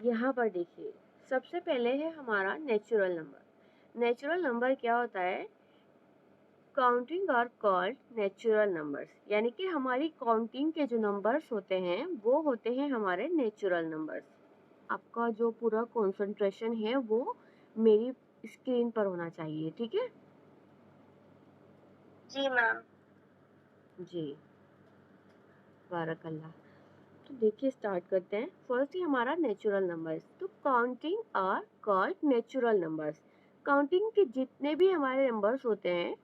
यहाँ पर देखिए, सबसे पहले है हमारा नेचुरल नंबर। नेचुरल नंबर क्या होता है? Counting are called natural numbers, यानी कि हमारी काउंटिंग के जो नंबर्स होते हैं वो होते हैं हमारे नेचुरल नंबर्स। आपका जो पूरा कंसंट्रेशन है वो मेरी स्क्रीन पर होना चाहिए, ठीक है? जी मैम। जी, बारकल्ला। तो देखिए स्टार्ट करते हैं। फर्स्ट ही हमारा नेचुरल नंबर्स। तो counting are called natural numbers. Counting के जितने भी हमारे नंबर्स होते हैं,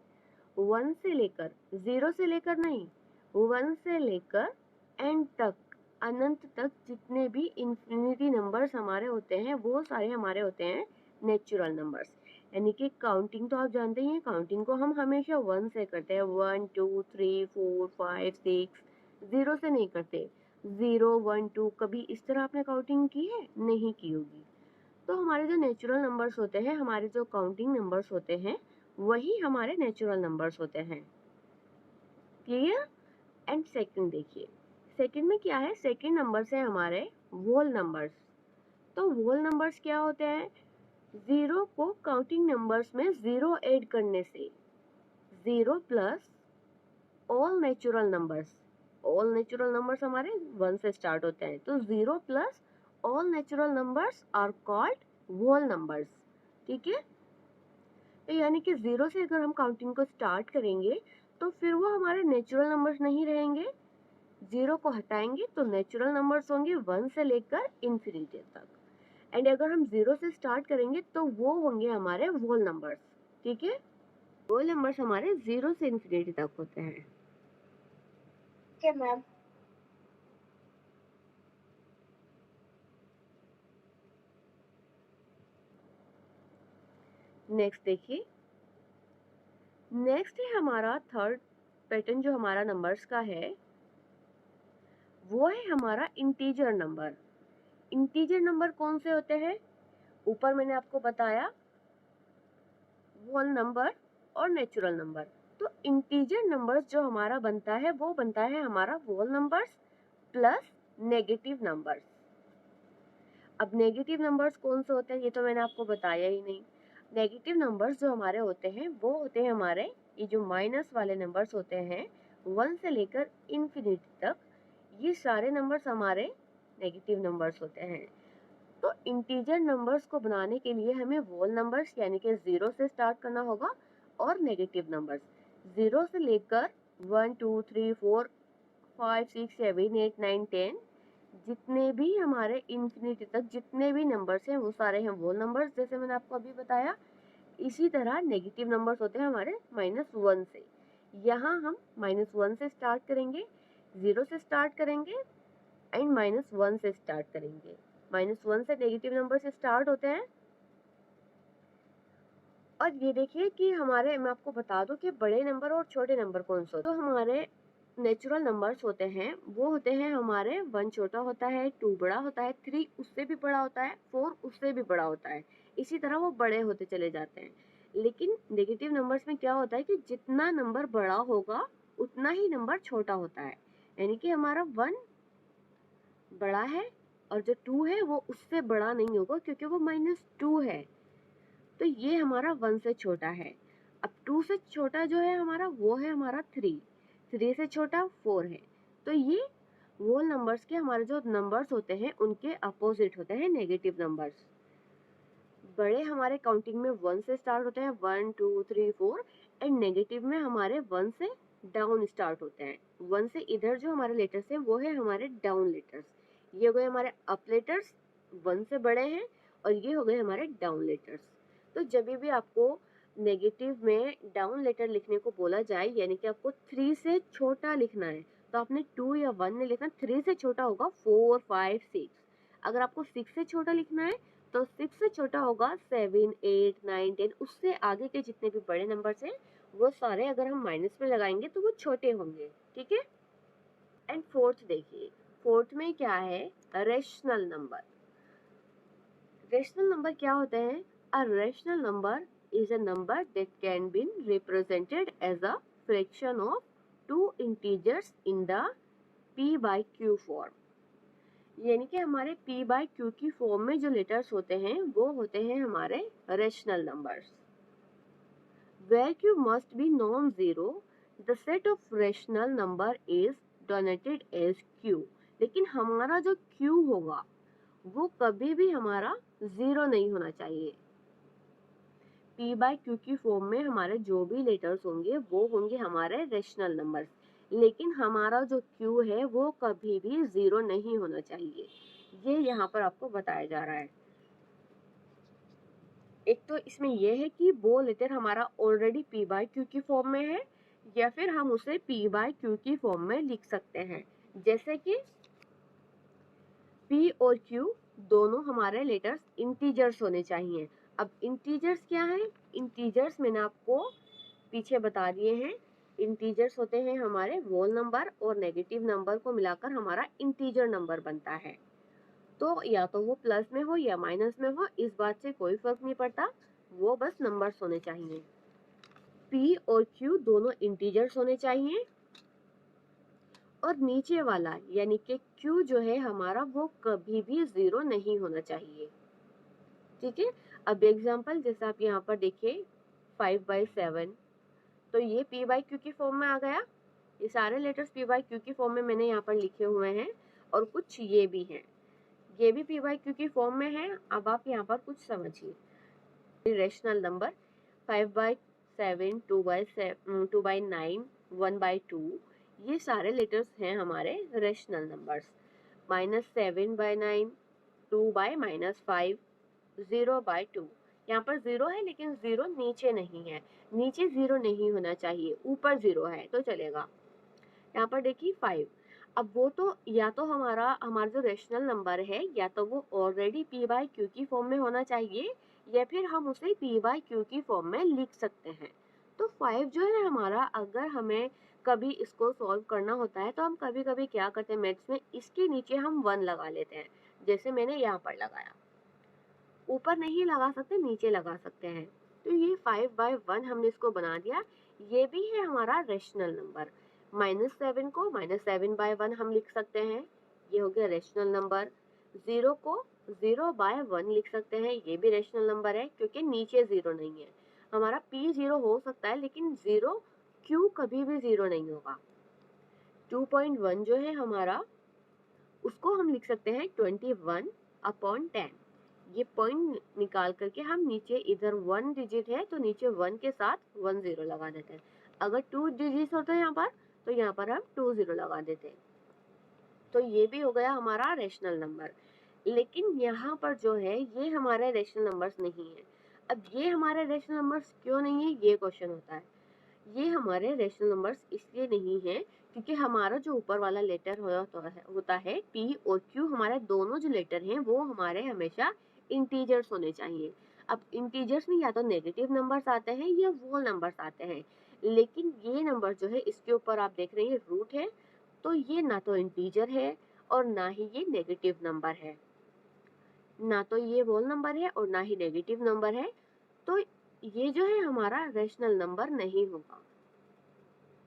वन से लेकर, जीरो से लेकर नहीं, वन से लेकर एंड तक, अनंत तक जितने भी इंफिनिटी नंबर्स हमारे होते हैं वो सारे हमारे होते हैं नेचुरल नंबर्स। यानी कि काउंटिंग तो आप जानते ही हैं, काउंटिंग को हम हमेशा वन से करते हैं, 1 2 3 4 5 6, जीरो से नहीं करते। 0 1 2 कभी इस तरह आपने काउंटिंग की है? नहीं की होगी। तो हमारे जो नेचुरल नंबर्स होते हैं, हमारे जो काउंटिंग नंबर्स होते हैं, वही हमारे नेचुरल नंबर्स होते हैं। क्लियर? एंड सेकंड देखिए, सेकंड में क्या है? सेकंड नंबर्स है हमारे होल नंबर्स। तो होल नंबर्स क्या होते हैं? जीरो को काउंटिंग नंबर्स में जीरो ऐड करने से, zero plus all natural numbers, all natural numbers हमारे वन से स्टार्ट होते हैं, तो zero plus all natural numbers are called whole numbers. ठीक है? तो यानी कि जीरो से अगर हम काउंटिंग को स्टार्ट करेंगे तो फिर वो हमारे नेचुरल नंबर्स नहीं रहेंगे। जीरो को हटाएंगे तो नेचुरल नंबर्स होंगे वन से लेकर इंफिनिटी तक। एंड अगर हम जीरो से स्टार्ट करेंगे तो वो होंगे हमारे होल नंबर्स। ठीक है? होल नंबर्स हमारे जीरो से इंफिनिटी तक होते हैं। ठीक है मैम। नेक्स्ट देखिए, नेक्स्ट है हमारा थर्ड पैटर्न जो हमारा नंबर्स का है, वो है हमारा इंटीजर नंबर। इंटीजर नंबर कौन से होते हैं? ऊपर मैंने आपको बताया होल नंबर और नेचुरल नंबर। तो इंटीजर नंबर्स जो हमारा बनता है वो बनता है हमारा whole numbers plus negative numbers. अब नेगेटिव नंबर्स कौन से होते हैं ये तो मैंने आपको बताया ही नहीं। नेगेटिव नंबर्स जो हमारे होते हैं वो होते हैं हमारे ये जो माइनस वाले नंबर्स होते हैं, वन से लेकर इंफिनिटी तक, ये सारे नंबर्स हमारे नेगेटिव नंबर्स होते हैं। तो इंटीजर नंबर्स को बनाने के लिए हमें होल नंबर्स यानी कि जीरो से स्टार्ट करना होगा और नेगेटिव नंबर्स जीरो से लेकर 1 2 3 4 5 6 7 8 9 10, जितने भी हमारे इंफिनिटी तक जितने भी नंबर्स हैं वो सारे हैं होल नंबर्स, जैसे मैंने आपको अभी बताया। इसी तरह नेगेटिव नंबर्स होते हैं हमारे -1 से। यहाँ हम -1 से स्टार्ट करेंगे, जीरो से स्टार्ट करेंगे एंड -1 से स्टार्ट करेंगे। -1 से नेगेटिव नंबर से स्टार्ट होते हैं। और ये देखिए कि हमारे, मैं आपको बता दूं कि बड़े नंबर और छोटे नंबर कौन से होते हैं। तो हमारे नेचुरल नंबर्स होते हैं वो होते हैं हमारे, 1 छोटा होता है, 2 बड़ा होता है, 3 उससे भी बड़ा होता है, 4 उससे भी बड़ा होता है। इसी तरह वो बड़े होते चले जाते हैं। लेकिन नेगेटिव नंबर्स में क्या होता है कि जितना नंबर बड़ा होगा उतना ही नंबर छोटा होता है। यानी कि हमारा 1 बड़ा है और जो 2 है वो उससे बड़ा नहीं होगा क्योंकि वो -2 है। तो ये हमारा 1 से छोटा है। अब 2 से छोटा जो है हमारा वो है हमारा 3, 3 से छोटा 4 है। तो ये वो नंबर्स के हमारे जो नंबर्स होते हैं उनके अपोजिट होते हैं नेगेटिव नंबर्स। बड़े हमारे काउंटिंग में 1 से स्टार्ट होते हैं, 1 2 3 4, एंड नेगेटिव में हमारे 1 से डाउन स्टार्ट होते हैं। 1 से इधर जो हमारे लेटर्स हैं वो है हमारे डाउन लेटर्स। ये हो गए हमारे अप लेटर्स, 1 से बड़े हैं, और ये हो गए हमारे डाउन लेटर्स। तो जब भी आपको नेगेटिव में डाउन लेटर लिखने को बोला जाए, यानी कि आपको 3 से छोटा लिखना है, तो आपने 2 या 1 नहीं लिखना, 3 से छोटा होगा 4 5 6। अगर आपको 6 से छोटा लिखना है तो 6 से छोटा होगा 7 8 9 10, उससे आगे के जितने भी बड़े नंबर्स हैं वो सारे अगर हम माइनस में लगाएंगे तो वो छोटे होंगे। ठीक है? एंड फोर्थ देखिए, फोर्थ में क्या है? Rational number. रेशनल नंबर क्या होते हैं? A rational number is a number that can be represented as a fraction of two integers in the p by q form. यानी कि हमारे p बाय q की फॉर्म में जो लेटर्स होते हैं वो होते हैं हमारे rational numbers. Where q must be non-zero, the set of rational number is denoted as q। लेकिन हमारा जो q होगा वो कभी भी हमारा जीरो नहीं होना चाहिए। p बाय q की फॉर्म में हमारे जो भी लेटर्स होंगे वो होंगे हमारे रेशनल नंबर्स, लेकिन हमारा जो q है वो कभी भी जीरो नहीं होना चाहिए। ये यहाँ पर आपको बताया जा रहा है। एक तो इसमें यह है कि वो लेटर हमारा ऑलरेडी p बाय q की फॉर्म में है या फिर हम उसे p बाय q की फॉर्म में लिख सकते हैं। जैसे कि p और q दोनों हमारे लेटर्स इंटीजर्स होने चाहिए। अब इंटीजर्स क्या है? इंटीजर्स मैंने आपको पीछे बता दिए हैं। इंटीजर्स होते हैं हमारे होल नंबर और नेगेटिव नंबर को मिलाकर हमारा इंटीजर नंबर बनता है। तो या तो वो प्लस में हो या माइनस में हो, इस बात से कोई फर्क नहीं पड़ता, वो बस नंबर्स होने चाहिए। p और q दोनों इंटीजर्स होने चाहिए और नीचे वाला यानी कि q जो है हमारा वो कभी भी जीरो नहीं होना चाहिए। ठीक है, अब एग्जांपल जैसे आप यहाँ पर देखिए 5/7, तो ये p बाय q की फॉर्म में आ गया। ये सारे लेटर्स p बाय q की फॉर्म में मैंने यहाँ पर लिखे हुए हैं और कुछ ये भी हैं, ये भी p बाय q की फॉर्म में है। अब आप यहाँ पर कुछ समझिए। रेशनल नंबर 5/7, 2/9, 1/2, ये सारे लेटर्स हैं हमारे रेशनल नंबर्स। -7/9, 2/-5, 0/2। यहाँ पर जीरो है लेकिन जीरो नीचे नहीं है, नीचे जीरो नहीं होना चाहिए, ऊपर जीरो है तो चलेगा। यहाँ पर देखिए 5, अब वो तो या तो हमारा जो रेशनल नंबर है या तो वो ऑलरेडी p बाय q की फॉर्म में होना चाहिए या फिर हम उसे p बाय q की फॉर्म में लिख सकते हैं। तो 5 जो है हमारा, अगर हमें कभी इसको सॉल्व करना होता है तो हम कभी कभी क्या करते हैं मैथ्स में, इसके नीचे हम 1 लगा लेते हैं, जैसे मैंने यहाँ पर लगाया। ऊपर नहीं लगा सकते, नीचे लगा सकते हैं। तो ये 5/1 हमने इसको बना दिया। ये भी है हमारा रेशनल नंबर। -7 को -7/1 हम लिख सकते हैं, ये हो गया रेशनल नंबर। 0 को 0/1 लिख सकते हैं, ये भी रेशनल नंबर है क्योंकि नीचे जीरो नहीं है। हमारा p जीरो हो सकता है लेकिन जीरो q कभी भी जीरो नहीं होगा। 2.1 जो है हमारा, उसको हम लिख सकते हैं 21/10। ये पॉइंट निकाल करके हम नीचे, इधर 1 डिजिट है तो नीचे 1 के साथ 1 0 लगा देते हैं। अगर 2 डिजिट होते हैं यहाँ पर तो यहाँ पर हम 2 0 लगा देते हैं। तो ये भी हो गया हमारा रेशनल नंबर। लेकिन यहाँ पर जो है ये हमारे रेशनल नंबर्स नहीं है। अब ये हमारे रेशनल नंबर्स क्यों नहीं है, ये क्वेश्चन होता है। ये हमारे रेशनल नंबर्स इसलिए नहीं है क्योंकि हमारा जो ऊपर वाला लेटर होता है p और q, हमारे दोनों जो लेटर हैं वो हमारे हमेशा इंटीजर्स होने चाहिए। अब इंटीजर्स में या तो नेगेटिव नंबर्स आते हैं या होल नंबर्स आते हैं, लेकिन ये नंबर जो है इसके ऊपर आप देख रहे हैं रूट है, तो ये ना तो इंटीजर है और ना ही ये नेगेटिव नंबर है, ना तो ये होल नंबर है और ना ही नेगेटिव नंबर है। तो ये जो है हमारा रेशनल नंबर नहीं होगा।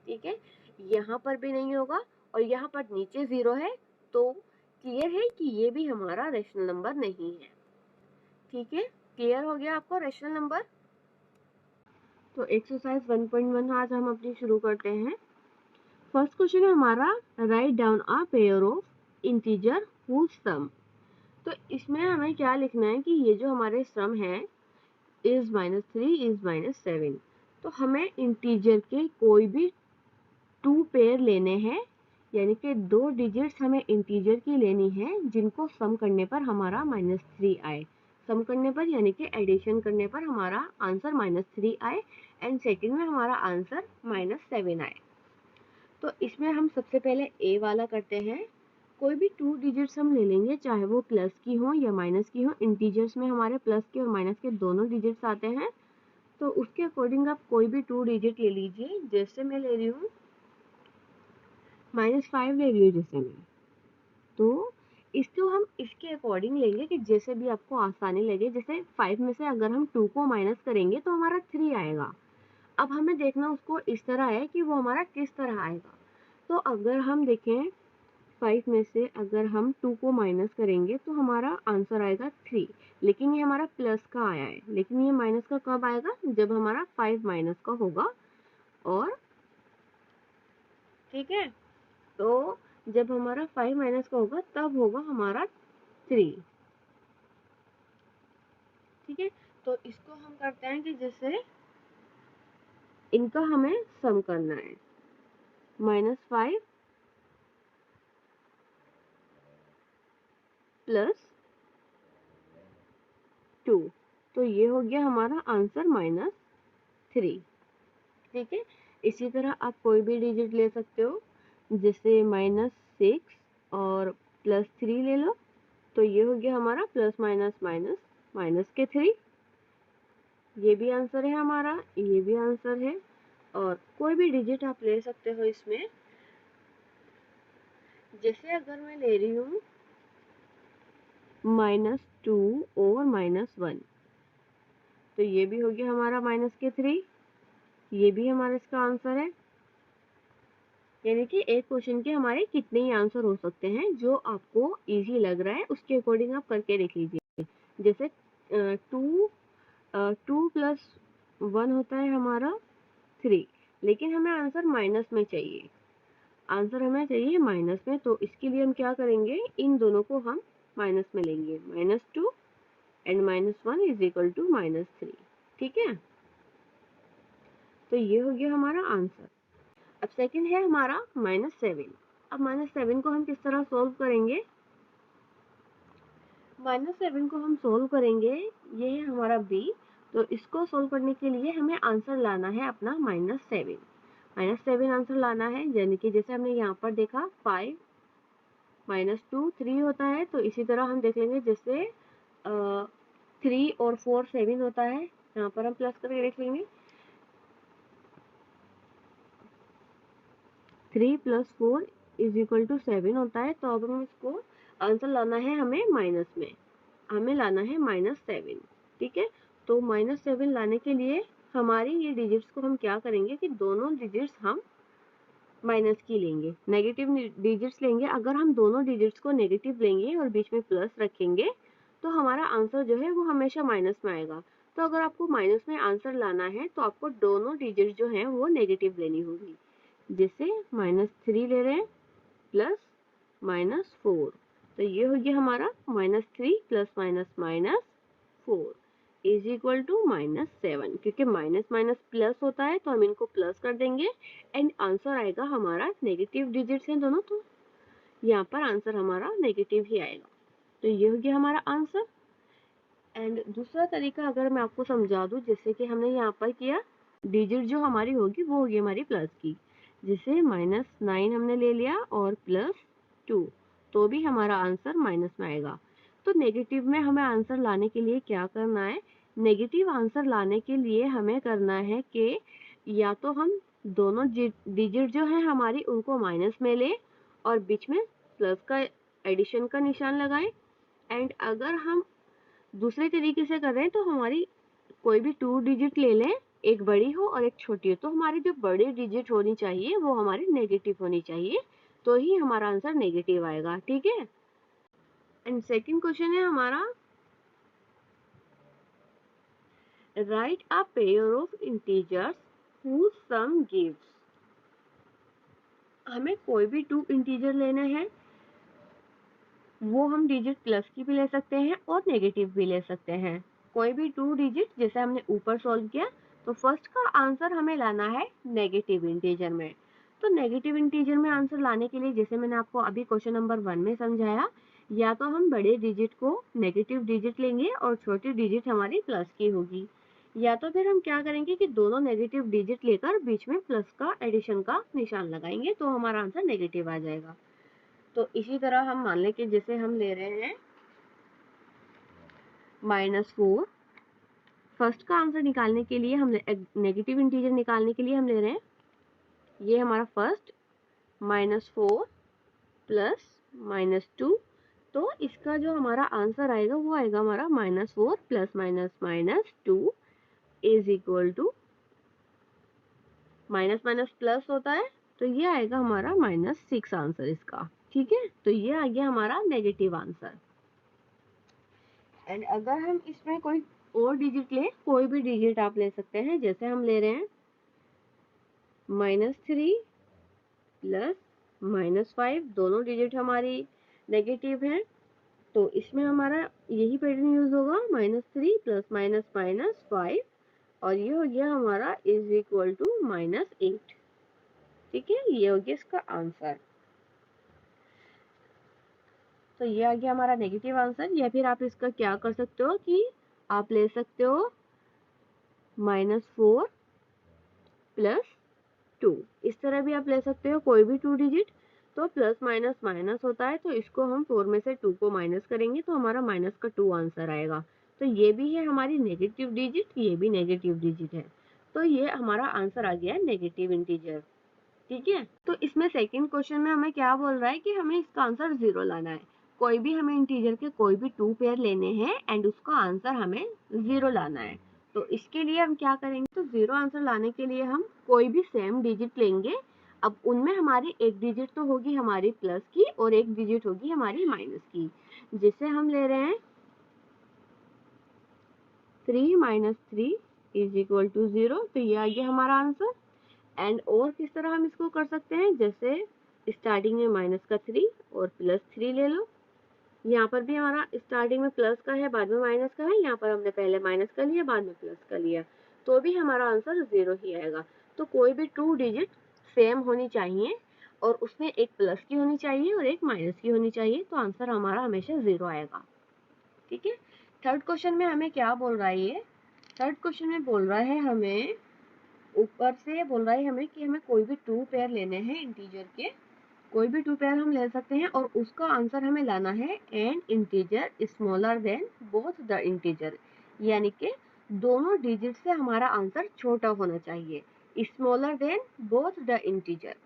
ठीक है, यहाँ पर भी नहीं होगा और यहाँ पर नीचे जीरो है, तो क्लियर है कि ये भी हमारा रेशनल नंबर नहीं है। ठीक है, क्लियर हो गया आपको रेशनल नंबर। तो एक्सरसाइज 1.1 आज हम अपनी शुरू करते हैं। फर्स्ट क्वेश्चन है हमारा, write down a pair of integer whose sum. तो इसमें हमें क्या लिखना है कि ये जो हमारे सम है इज -3 इज -7, तो हमें इंटीजर के कोई भी 2 पेयर लेने हैं, यानी कि 2 डिजिट्स हमें इंटीजर की लेनी है जिनको सम करने पर हमारा -3 आए। सम करने पर यानी कि एडिशन करने पर हमारा आंसर -3 आए एंड सेकंड में हमारा आंसर -7 आए। तो इसमें हम सबसे पहले ए वाला करते हैं। कोई भी 2 डिजिट्स हम ले लेंगे, चाहे वो प्लस की हो या माइनस की हो। इंटीजर्स में हमारे प्लस के और माइनस के दोनों डिजिट्स आते हैं, तो उसके अकॉर्डिंग आप कोई भी 2 डिजिट ले लीजिए। जैसे मैं ले रही हूँ -5 ले रही हूँ जैसे मैं, तो इसको हम इसके अकॉर्डिंग लेंगे कि जैसे भी आपको आसानी लगे। जैसे 5 में से अगर हम 2 को माइनस करेंगे तो हमारा 3 आएगा। अब हमें देखना उसको इस तरह है कि वो हमारा किस तरह आएगा। तो अगर हम देखें 5 में से अगर हम 2 को माइनस करेंगे तो हमारा आंसर आएगा 3, लेकिन ये हमारा प्लस का आया है, लेकिन ये माइनस का कब आएगा, जब हमारा 5 माइनस का होगा। और ठीक है, तो जब हमारा 5 माइनस का होगा तब होगा हमारा 3। ठीक है, तो इसको हम करते हैं कि जैसे इनका हमें सम करना है, -5 प्लस 2, तो ये हो गया हमारा आंसर -3। ठीक है, इसी तरह आप कोई भी डिजिट ले सकते हो, जैसे -6 और +3 ले लो, तो ये हो गया हमारा प्लस माइनस माइनस माइनस के 3। ये भी आंसर है हमारा, ये भी आंसर है। और कोई भी डिजिट आप ले सकते हो इसमें, जैसे अगर मैं ले रही हूँ -2 और -1, तो ये भी हो गया हमारा माइनस के 3, ये भी हमारा इसका आंसर है। यानी कि एक क्वेश्चन के हमारे कितने ही आंसर हो सकते हैं, जो आपको इजी लग रहा है उसके अकॉर्डिंग आप करके देख लीजिए। जैसे 2 प्लस 1 होता है हमारा 3, लेकिन हमें आंसर माइनस में चाहिए, आंसर हमें चाहिए माइनस में, तो इसके लिए हम क्या करेंगे, इन दोनों को हम माइनस में लेंगे, -2 एंड -1 इज इक्वल टू -3। ठीक है, तो ये हो गया हमारा आंसर। अब सेकंड है हमारा -7। अब -7 को हम किस तरह सोल्व करेंगे, -7 को हम सोल्व करेंगे, ये है हमारा b, तो इसको सोल्व करने के लिए हमें आंसर लाना है अपना -7। -7 आंसर लाना है, यानी कि जैसे हमने यहाँ पर देखा 5 -2 3 होता है, तो इसी तरह हम देख लेंगे जैसे 3 और 4 7 होता है, यहाँ पर हम प्लस करके देख लेंगे, 3 + 4 = 7 होता है। तो अब हम इसको आंसर लाना है हमें माइनस में, हमें लाना है -7। ठीक है, तो -7 लाने के लिए हमारी ये डिजिट्स को हम क्या करेंगे कि दोनों डिजिट्स हम माइनस की लेंगे, नेगेटिव डिजिट्स लेंगे। अगर हम दोनों डिजिट्स को नेगेटिव लेंगे और बीच में प्लस रखेंगे तो हमारा आंसर जो है वो हमेशा माइनस में आएगा। तो अगर आपको माइनस में आंसर लाना है तो आपको दोनों डिजिट्स जो हैं वो नेगेटिव लेनी होगी। जैसे -3 ले रहे हैं प्लस -4, तो ये हो गया हमारा -3 + -4 इज इक्वल टू -7। क्योंकि माइनस माइनस प्लस होता है तो हम इनको प्लस कर देंगे एंड आंसर आएगा हमारा, नेगेटिव डिजिट्स हैं दोनों, तो यहाँ पर आंसर हमारा नेगेटिव ही आएगा। तो ये हो गया हमारा आंसर। एंड दूसरा तरीका अगर मैं आपको समझा दूं, जैसे कि हमने यहाँ पर किया, डिजिट जो हमारी होगी वो होगी हमारी प्लस की, जैसे -9 हमने ले लिया और +2, तो भी हमारा आंसर माइनस में आएगा। तो नेगेटिव में हमें आंसर लाने के लिए क्या करना है, नेगेटिव आंसर लाने के लिए हमें करना है कि या तो हम दोनों डिजिट जो है हमारी उनको माइनस में ले और बीच में प्लस का एडिशन का निशान लगाएं। एंड अगर हम दूसरे तरीके से कर रहे हैं तो हमारी कोई भी 2 डिजिट ले लें, एक बड़ी हो और एक छोटी हो, तो हमारी जो बड़ी डिजिट होनी चाहिए वो हमारी नेगेटिव होनी चाहिए, तो ही हमारा आंसर नेगेटिव आएगा। ठीक है, एंड सेकंड क्वेश्चन है हमारा, right a pair of integers whose sum gives। हमें कोई भी 2 इंटीजर लेने हैं, वो हम डिजिट प्लस की भी ले सकते हैं और नेगेटिव भी ले सकते हैं। कोई भी 2 डिजिट जैसे हमने ऊपर सॉल्व किया, तो फर्स्ट का आंसर हमें लाना है नेगेटिव इंटीजर में। तो नेगेटिव इंटीजर में आंसर लाने के लिए जैसे मैंने आपको अभी क्वेश्चन नंबर 1 में समझाया, या तो हम बड़े डिजिट को नेगेटिव डिजिट लेंगे और छोटी डिजिट हमारी प्लस की होगी, या तो फिर हम क्या करेंगे कि दोनों नेगेटिव डिजिट लेकर बीच में प्लस का एडिशन का निशान लगाएंगे, तो हमारा आंसर नेगेटिव आ जाएगा। तो इसी तरह हम मान लें कि जैसे हम ले रहे हैं -4, फर्स्ट का आंसर निकालने के लिए हम नेगेटिव इंटीजर निकालने के लिए हम ले रहे हैं, ये हमारा फर्स्ट -4 प्लस -2, तो इसका जो हमारा आंसर आएगा वो आएगा हमारा -4 + -2 is equal to, minus minus plus होता है, तो ये आएगा हमारा -6 आंसर इसका। ठीक है, तो ये आ गया हमारा नेगेटिव आंसर। एंड अगर हम इसमें कोई और डिजिट लें, कोई भी डिजिट आप ले सकते हैं, जैसे हम ले रहे हैं -3 प्लस -5, दोनों डिजिट हमारी नेगेटिव है, तो इसमें हमारा यही पैटर्न यूज होगा, -3 प्लस -5, और ये हो गया हमारा इज इक्वल टू -8। ठीक है, ये हो गया इसका आंसर। तो ये आ गया हमारा नेगेटिव आंसर। या फिर आप इसका क्या कर सकते हो कि आप ले सकते हो -4 प्लस 2, इस तरह भी आप ले सकते हो कोई भी 2 डिजिट। तो प्लस माइनस माइनस होता है, तो इसको हम 4 में से 2 को माइनस करेंगे तो हमारा माइनस का 2 आंसर आएगा। तो ये भी है हमारी नेगेटिव डिजिट, ये भी नेगेटिव डिजिट है, तो ये हमारा आंसर आ गया नेगेटिव इंटीजर। ठीक है, तो इसमें सेकंड क्वेश्चन में हमें क्या बोल रहा है कि हमें इसका आंसर 0 लाना है। कोई भी हमें इंटीजर के कोई भी 2 पेयर लेने हैं एंड उसका आंसर हमें 0 लाना है। तो इसके लिए हम क्या करेंगे, तो 0 आंसर लाने के लिए हम कोई भी सेम डिजिट लेंगे। अब उनमें हमारी एक डिजिट तो होगी हमारी प्लस की और एक डिजिट होगी हमारी माइनस की। जिसे हम ले रहे हैं 3 - 3 इज इक्वल टू 0, तो ये आ गया हमारा आंसर। एंड और किस तरह हम इसको कर सकते हैं, जैसे स्टार्टिंग में माइनस का 3 और प्लस 3 ले लो। यहाँ पर भी हमारा स्टार्टिंग में प्लस का है, बाद में माइनस का है, यहाँ पर हमने पहले माइनस का लिया, बाद में प्लस का लिया, तो भी हमारा आंसर 0 ही आएगा। तो कोई भी 2 डिजिट सेम होनी चाहिए और उसमें एक प्लस की होनी चाहिए और एक माइनस की होनी चाहिए, तो आंसर हमारा हमेशा 0 आएगा। ठीक है, थर्ड क्वेश्चन में हमें क्या बोल रहा है, ये थर्ड क्वेश्चन में बोल रहा है हमें, ऊपर से बोल रहा है हमें कि हमें कोई भी 2 पेयर लेने हैं इंटीजर के, कोई भी 2 पेयर हम ले सकते हैं और उसका आंसर हमें लाना है N integer smaller than both the integer, यानी कि दोनों डिजिट से हमारा आंसर छोटा होना चाहिए। Smaller than both the integer,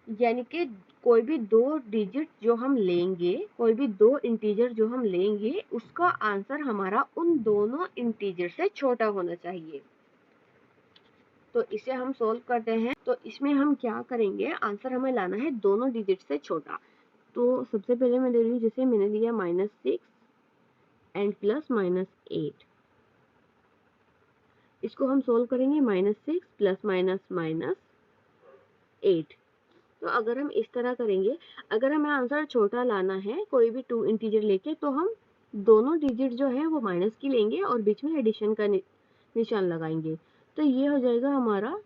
यानी कि कोई भी 2 डिजिट जो हम लेंगे, कोई भी 2 इंटीजर जो हम लेंगे, उसका आंसर हमारा उन दोनों इंटीजर से छोटा होना चाहिए। तो इसे हम सोल्व करते हैं। तो इसमें हम क्या करेंगे, आंसर हमें लाना है दोनों डिजिट से छोटा। तो सबसे पहले मैं ले रही हूँ, जैसे मैंने लिया -6 एंड प्लस -8, इसको हम सोल्व करेंगे -6 प्लस -8। तो अगर हम इस तरह करेंगे, अगर हमें आंसर छोटा लाना है कोई भी 2 इंटीजर लेके, तो हम दोनों डिजिट जो है वो माइनस की लेंगे और बीच में एडिशन का निशान लगाएंगे। तो ये हो जाएगा हमारा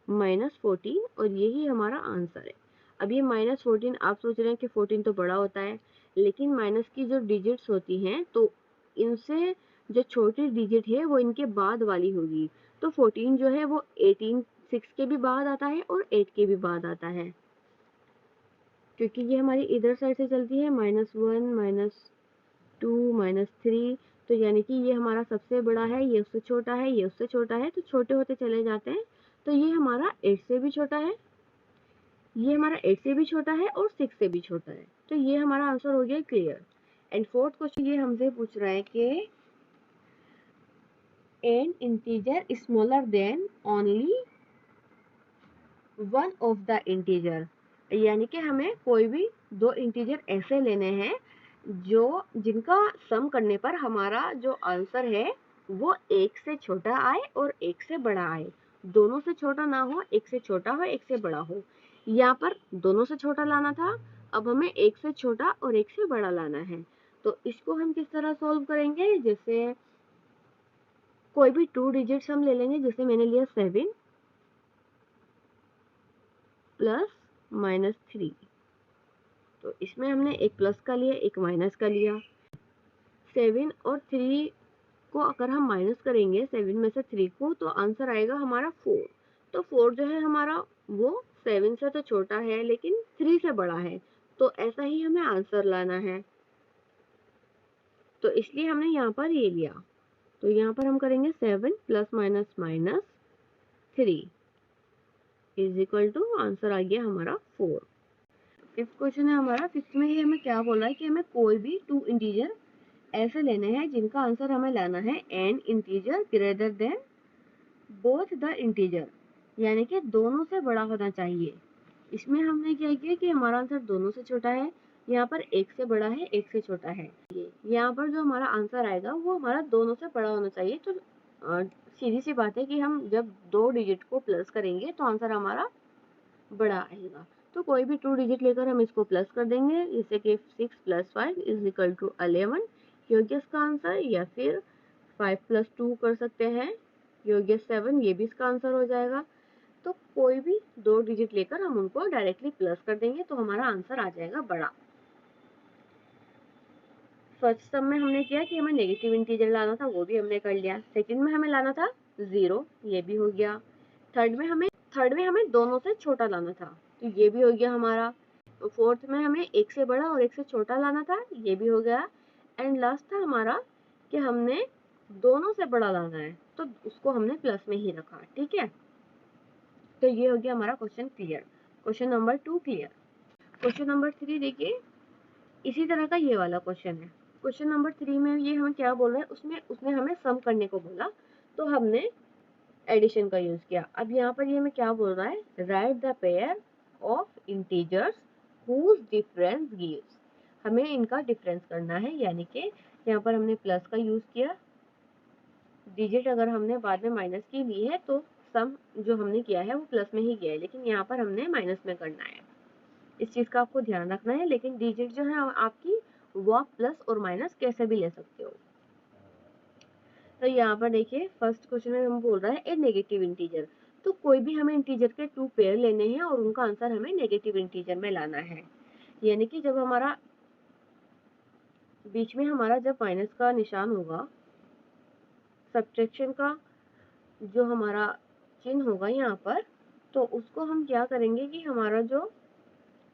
-14 और यही हमारा आंसर है। अब ये -14, आप सोच रहे हैं कि 14 तो बड़ा होता है, लेकिन माइनस की जो डिजिट्स होती हैं तो इनसे जो छोटी डिजिट है वो इनके बाद वाली होगी। तो 14 जो है वो 18 6 के भी बाद आता है और 8 के भी बाद आता है, क्योंकि ये हमारी इधर साइड से चलती है -1 -2 -3, तो यानी कि ये हमारा सबसे बड़ा है, ये उससे छोटा है, ये उससे छोटा है, तो छोटे होते चले जाते हैं। तो ये हमारा 8 से भी छोटा है, ये हमारा 8 से भी छोटा है और 6 से भी छोटा है। तो ये हमारा आंसर हो गया क्लियर। एंड फोर्थ क्वेश्चन ये हमसे पूछ रहा है कि N integer smaller than only one of the integer, यानी कि हमें कोई भी 2 इंटीजर ऐसे लेने हैं जो जिनका सम करने पर हमारा जो आंसर है वो 1 से छोटा आए और 1 से बड़ा आए। दोनों से छोटा ना हो, 1 से छोटा हो, 1 से बड़ा हो। यहाँ पर दोनों से छोटा लाना था, अब हमें 1 से छोटा और 1 से बड़ा लाना है। तो इसको हम किस तरह सॉल्व करेंगे, जैसे कोई भी 2 डिजिट्स हम ले लेंगे, जैसे मैंने लिया 7 प्लस -3, तो इसमें हमने एक प्लस का लिया, एक माइनस का लिया। 7 और 3 को अगर हम माइनस करेंगे 7 में से 3 को, तो आंसर आएगा हमारा 4। तो 4 जो है हमारा वो 7 से तो छोटा है लेकिन 3 से बड़ा है, तो ऐसा ही हमें आंसर लाना है। तो इसलिए हमने यहाँ पर ये लिया। तो यहाँ पर हम करेंगे 7 plus -3 is equal to, answer आ गया हमारा 4। फिफ्थ क्वेश्चन है हमारा। फिफ्थ में ये हमें क्या बोल रहा है कि हमें कोई भी 2 इंटीजर ऐसे लेने हैं जिनका आंसर हमें लाना है N integer greater than both the integer, यानी कि दोनों से बड़ा होना चाहिए। इसमें हमने क्या किया कि हमारा आंसर दोनों से छोटा है, यहाँ पर एक से बड़ा है, एक से छोटा है। ये यहाँ पर जो हमारा आंसर आएगा वो हमारा दोनों से बड़ा होना चाहिए। तो सीधी सी बात है कि हम जब 2 डिजिट को प्लस करेंगे तो आंसर हमारा बड़ा आएगा। तो कोई भी 2 डिजिट लेकर हम इसको प्लस कर देंगे, जैसे कि 6 + 5 = 11 योग्य इसका आंसर, या फिर 5 + 2 कर सकते हैं योग्य 7, ये भी इसका आंसर हो जाएगा। तो कोई भी 2 डिजिट लेकर हम उनको डायरेक्टली प्लस कर देंगे तो हमारा आंसर आ जाएगा बड़ा। फर्स्ट सम में हमने किया कि हमें नेगेटिव इंटीजर लाना था, वो भी हमने कर लिया। सेकंड में हमें लाना था 0, ये भी हो गया। थर्ड में हमें दोनों से छोटा लाना था, तो ये भी हो गया हमारा। फोर्थ में हमें एक से बड़ा और एक से छोटा लाना था, ये भी हो गया। एंड लास्ट था हमारा कि हमने दोनों से बड़ा लाना है, तो उसको हमने प्लस में ही रखा। ठीक है, तो ये हो गया हमारा question clear. Question number 2 clear. Question number 3 देखिए, इसी तरह का ये वाला क्वेश्चन है। क्वेश्चन नंबर 3 में ये हमें क्या बोल रहा है, उसने हमें सम करने को बोला, तो हमने एडिशन का यूज किया। अब यहाँ पर ये हमें क्या बोल रहा है, write the pair of integers whose difference gives. हमें इनका डिफरेंस करना है, यानी कि यहाँ पर हमने प्लस का यूज किया। डिजिट अगर हमने बाद में माइनस की ली है तो सम जो हमने किया है वो प्लस में ही किया है, लेकिन यहाँ पर हमने माइनस में करना है। इस चीज का आपको ध्यान रखना है। लेकिन डिजिट जो है आपकी वो आप प्लस और माइनस कैसे भी ले सकते हो। तो यहाँ पर देखिए फर्स्ट क्वेश्चन में हम बोल रहा है ए नेगेटिव इंटीजर। तो कोई भी हमें इंटीजर के 2 पेयर लेने हैं और उनका आंसर हमें नेगेटिव इंटीजर में लाना है। यानी कि जब हमारा बीच में हमारा जब माइनस का निशान होगा, सब्ट्रैक्शन का जो हमारा चिन्ह होगा यहाँ पर, तो उसको हम क्या करेंगे कि हमारा जो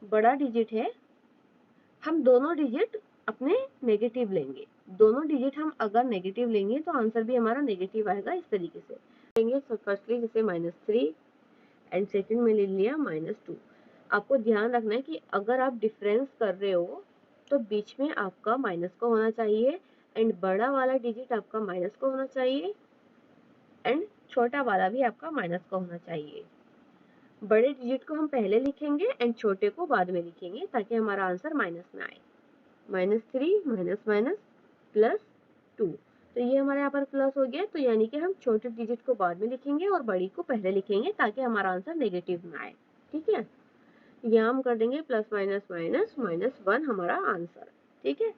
बड़ा डिजिट है, हम दोनों डिजिट अपने नेगेटिव लेंगे। दोनों डिजिट हम अगर नेगेटिव लेंगे तो आंसर भी हमारा नेगेटिव आएगा। इस तरीके से लेंगे। फर्स्टली जैसे -3 एंड सेकंड में ले लिया -2। आपको ध्यान रखना है कि अगर आप डिफरेंस कर रहे हो तो बीच में आपका माइनस का होना चाहिए, एंड बड़ा वाला डिजिट आपका माइनस का होना चाहिए, एंड छोटा वाला भी आपका माइनस का होना चाहिए। बड़े डिजिट को हम पहले लिखेंगे एंड छोटे को बाद में लिखेंगे, ताकि हमारा आंसर माइनस में आए। -3 माइनस माइनस +2, तो ये हमारे यहाँ पर प्लस हो गया। तो यानी कि हम छोटे डिजिट को बाद में लिखेंगे और बड़ी को पहले लिखेंगे, ताकि हमारा आंसर नेगेटिव में आए। ठीक है, यहाँ हम कर देंगे प्लस माइनस माइनस -1 हमारा आंसर। ठीक है,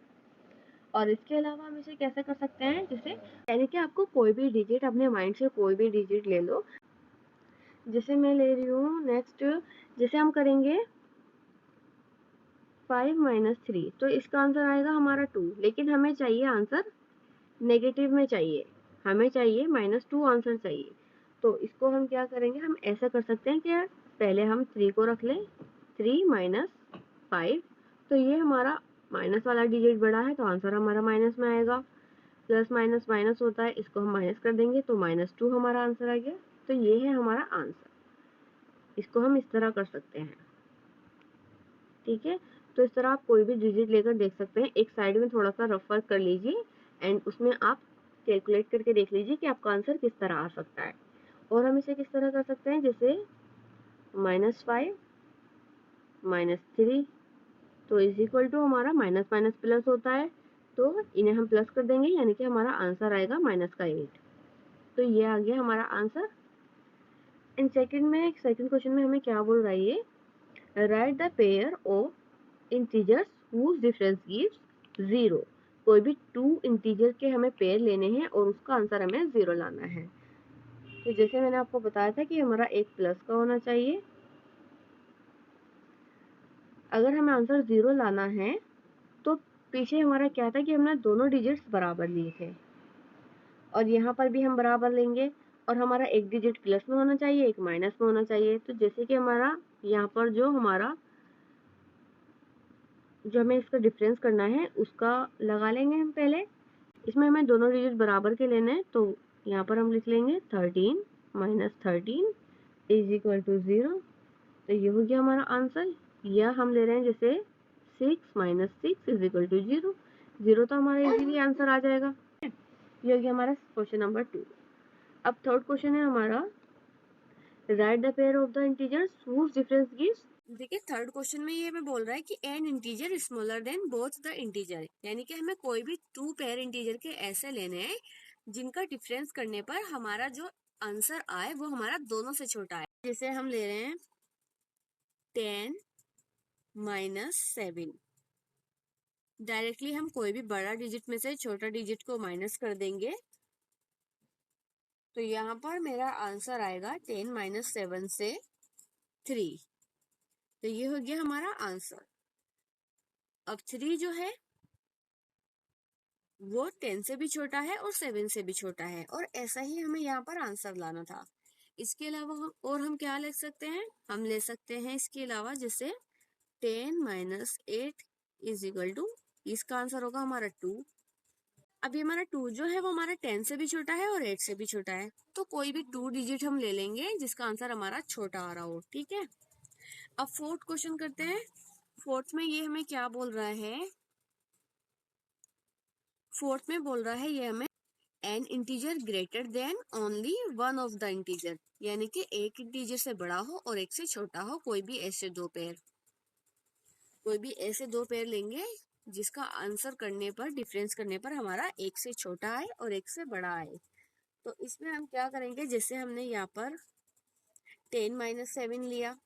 और इसके अलावा हम इसे कैसे कर सकते हैं, जैसे यानी कि आपको कोई भी डिजिट अपने माइंड से कोई भी डिजिट ले लो। जैसे मैं ले रही हूँ नेक्स्ट, जैसे हम करेंगे 5 - 3, तो इसका आंसर आएगा हमारा 2, लेकिन हमें चाहिए आंसर नेगेटिव में चाहिए, हमें चाहिए -2 आंसर चाहिए। तो इसको हम क्या करेंगे, हम ऐसा कर सकते हैं कि पहले हम 3 को रख लें, 3 - 5, तो ये हमारा माइनस वाला डिजिट बड़ा है तो आंसर हमारा माइनस में आएगा। प्लस माइनस माइनस होता है, इसको हम माइनस कर देंगे तो -2 हमारा आंसर आ गया। तो ये है हमारा आंसर। इसको हम इस तरह कर सकते हैं। ठीक है, तो इस तरह आप कोई भी डिजिट लेकर देख सकते हैं। एक साइड में थोड़ा सा रफ वर्क कर लीजिए एंड उसमें आप कैलकुलेट करके देख लीजिए कि आपका आंसर किस तरह आ सकता है। और हम इसे किस तरह कर सकते हैं, जैसे -5 - 3, तो = हमारा माइनस माइनस प्लस होता है, तो इन्हें हम प्लस कर देंगे, यानी कि हमारा आंसर आएगा -8। तो ये आ गया हमारा आंसर। एंड सेकंड क्वेश्चन में हमें क्या बोल रहा है, ये right the pair of integers whose difference gives 0। कोई भी 2 इंटीजर के हमें पेयर लेने हैं और उसका आंसर हमें 0 लाना है। तो जैसे मैंने आपको बताया था कि हमारा एक प्लस का होना चाहिए। अगर हमें आंसर 0 लाना है तो पीछे हमारा क्या था कि हमने दोनों डिजिट्स बराबर लिए थे, और यहाँ पर भी हम बराबर लेंगे, और हमारा एक डिजिट प्लस में होना चाहिए, एक माइनस में होना चाहिए। तो जैसे कि हमारा यहाँ पर जो हमें इसका डिफरेंस करना है उसका लगा लेंगे हम पहले। इसमें हमें दोनों डिजिट बराबर के लेने हैं, तो यहाँ पर हम लिख लेंगे 13 - 13 = 0। तो ये हो गया हमारा आंसर। या हम ले रहे हैं जैसे 6 - 6 = 0। 0 तो हमारा इजीली आंसर आ जाएगा। ये हो गया हमारा क्वेश्चन नंबर 2। अब थर्ड क्वेश्चन है हमारा, right the pair of the integers whose difference gives देखिए थर्ड क्वेश्चन में ये हमें बोल रहा है कि N integer smaller than both the integer, यानी कि हमें कोई भी टू पेयर इंटीजर के ऐसे लेने हैं जिनका डिफरेंस करने पर हमारा जो आंसर आए वो हमारा दोनों से छोटा है। जैसे हम ले रहे हैं 10 माइनस 7, डायरेक्टली हम कोई भी बड़ा डिजिट में से छोटा डिजिट को माइनस कर देंगे, तो यहाँ पर मेरा आंसर आएगा 10 माइनस 7 से 3। तो ये हो गया हमारा आंसर। अब 3 जो है वो 10 से भी छोटा है और 7 से भी छोटा है, और ऐसा ही हमें यहाँ पर आंसर लाना था। इसके अलावा हम क्या ले सकते हैं, हम ले सकते हैं इसके अलावा जैसे 10 माइनस 8 इज इक्वल टू, इसका आंसर होगा हमारा 2। अभी हमारा 2 जो है वो हमारा 10 से भी छोटा है और 8 से भी छोटा है, तो कोई भी 2 डिजिट हम ले लेंगे जिसका आंसर हमारा छोटा आ रहा हो, ठीक है। अब फोर्थ क्वेश्चन करते हैं। फोर्थ में ये हमें क्या बोल रहा है, फोर्थ में बोल रहा है ये हमें N integer greater than only one of the integer, यानी कि एक इंटीजर से बड़ा हो और एक से छोटा हो, कोई भी ऐसे दो पेयर लेंगे जिसका आंसर करने पर, डिफरेंस करने पर हमारा एक से छोटा आए और एक से बड़ा आए। तो इसमें हम क्या करेंगे, जैसे हमने यहाँ पर 10 माइनस 7 लिया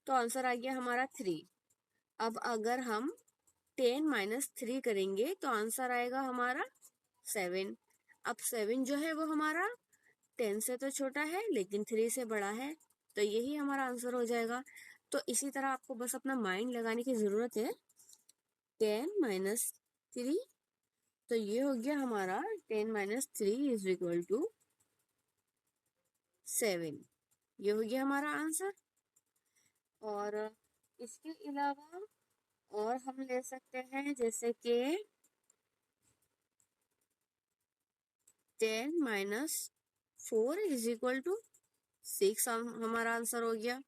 तो आंसर आ गया हमारा 3। अब अगर हम 10 माइनस 3 करेंगे तो आंसर आएगा हमारा 7। अब 7 जो है वो हमारा 10 से तो छोटा है लेकिन 3 से बड़ा है, तो यही हमारा आंसर हो जाएगा। तो इसी तरह आपको बस अपना माइंड लगाने की जरूरत है। 10 माइनस 3, तो ये हो गया हमारा 10 माइनस 3 इज इक्वल टू 7। ये हो गया हमारा आंसर। और इसके अलावा और हम ले सकते हैं जैसे कि 10 माइनस 4 इज इक्वल टू 6 हमारा आंसर हो गया।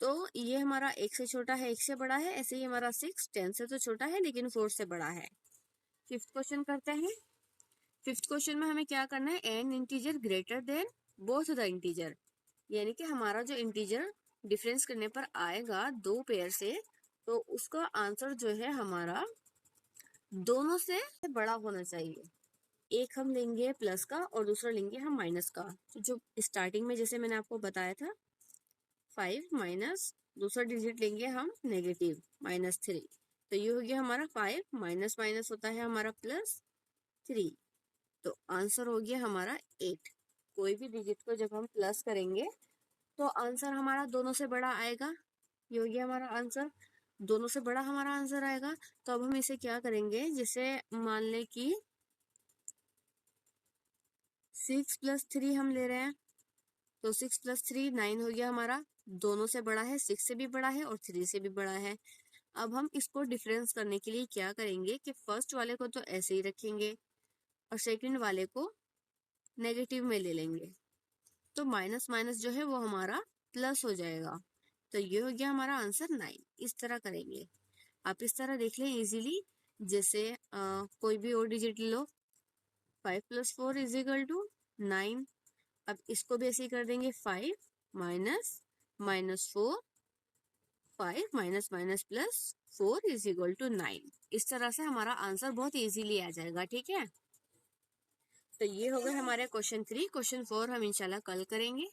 तो ये हमारा एक से छोटा है, एक से बड़ा है, ऐसे ही हमारा 6 10 से तो छोटा है लेकिन 4 से बड़ा है। फिफ्थ क्वेश्चन करते हैं। फिफ्थ क्वेश्चन में हमें क्या करना है, N integer greater than both the integer, यानी कि हमारा जो इंटीजर डिफरेंस करने पर आएगा दो पेयर से, तो उसका आंसर जो है हमारा दोनों से बड़ा होना चाहिए। एक हम लेंगे प्लस का और दूसरा लेंगे हम माइनस का। तो जो स्टार्टिंग में जैसे मैंने आपको बताया था 5 माइनस दूसरा डिजिट लेंगे हम नेगेटिव -3, तो ये हो गया हमारा 5 माइनस माइनस होता है हमारा +3, तो आंसर हो गया हमारा 8। कोई भी डिजिट को जब हम प्लस करेंगे तो आंसर हमारा दोनों से बड़ा आएगा। ये हो गया हमारा आंसर, दोनों से बड़ा हमारा आंसर आएगा। तो अब हम इसे क्या करेंगे, जैसे मान लें कि 6 + 3 हम ले रहे हैं, तो 6 + 3 9 हो गया हमारा, दोनों से बड़ा है, 6 से भी बड़ा है और 3 से भी बड़ा है। अब हम इसको डिफरेंस करने के लिए क्या करेंगे कि फर्स्ट वाले को तो ऐसे ही रखेंगे और सेकंड वाले को नेगेटिव में ले लेंगे, तो माइनस माइनस जो है वो हमारा प्लस हो जाएगा। तो ये हो गया हमारा आंसर 9। इस तरह करेंगे, आप इस तरह देख लें इजीली। जैसे कोई भी और डिजिट लो, 5 + 4 = 9। अब इसको भी ऐसे ही कर देंगे, 5 माइनस -4, 5 माइनस माइनस +4 = 9। इस तरह से हमारा आंसर बहुत इजीली आ जाएगा, ठीक है। तो ये हो गए हमारे क्वेश्चन 3। क्वेश्चन 4 हम इंशाल्लाह कल करेंगे।